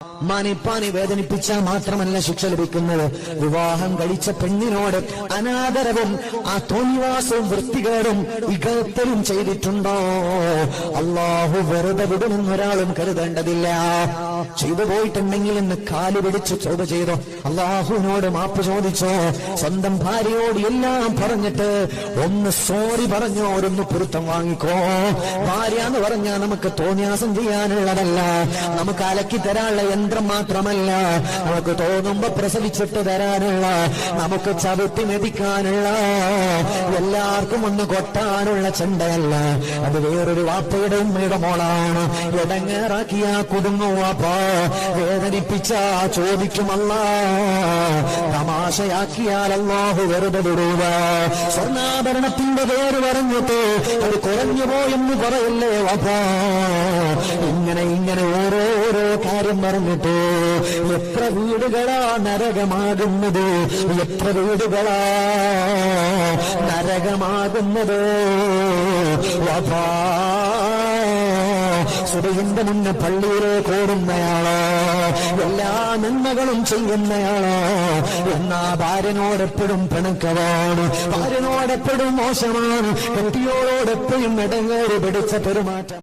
മാനിപ്പാനി വേദനിപ്പിച്ചാൽ മാത്രമല്ല ശിക്ഷ ലഭിക്കുന്നത്, വിവാഹം കഴിച്ച പെണ്ണിനോട് അനാദരവും ആ തോന്നിവാസവും വൃത്തികേടും ഇകഴ്ത്തലും ചെയ്തിട്ടുണ്ടോ അല്ലാഹു വെറുതെ വിടുമെന്നൊരാളും കരുതേണ്ടതില്ല. ചെയ്തു പോയിട്ടുണ്ടെങ്കിൽ എന്ന് കാല് പിടിച്ച് ചോദ ചെയ്തോ, അല്ലാഹുവിനോട് മാപ്പ് ചോദിച്ചോ, സ്വന്തം ഭാര്യയോട് എല്ലാം പറഞ്ഞിട്ട് ഒന്ന് സോറി പറഞ്ഞോ, ഒരൊന്ന് പൊരുത്തം വാങ്ങിക്കോ. ഭാര്യ എന്ന് പറഞ്ഞാൽ നമുക്ക് തോന്നിയാസം ചെയ്യാനുള്ളതല്ല, നമുക്ക് അലക്കി തരാനുള്ള യന്ത്രം മാത്രമല്ല, നമുക്ക് തോന്നുമ്പോ പ്രസവിച്ചിട്ട് തരാനുള്ള, നമുക്ക് ചവിട്ടി മെതിക്കാനുള്ള, എല്ലാവർക്കും ഒന്ന് കൊട്ടാനുള്ള ചെണ്ടയല്ല. അത് വേറൊരു വാപ്പയുടെ ഉമ്മയുടെ മോളാണ്. ഇടങ്ങേറാക്കിയ കുടുങ്ങോ വാപ്പ, വേദനിപ്പിച്ച ചോദിക്കുമല്ല, തമാശയാക്കിയാൽ അല്ലാഹു വെറുതെ വിടൂല. സ്വർണ്ണാഭരണത്തിന്റെ പേര് പറഞ്ഞിട്ട് അത് കുറഞ്ഞു പോയെന്ന് പറയല്ലേ വാപ്പ. ഇങ്ങനെ ഓരോരോ കാര്യം പറഞ്ഞിട്ട് എത്ര വീടുകളാ നരകമാകുന്നത്, എത്ര വീടുകളാ നരകമാകുന്നത്. വാപ്പാ സുബഹിന്റെ മുന്നേ പള്ളിയിലേക്ക് ഓടുന്നയാളോ, എല്ലാ നന്മകളും ചെയ്യുന്നയാളോ, എന്നാ ഭാര്യനോടെപ്പോഴും പിണക്കമാണ്, ഭാര്യനോടെപ്പോഴും മോശമാണ്, കെട്ടിയോടെപ്പോഴും ഇടങ്ങേറി പിടിച്ച പെരുമാറ്റം.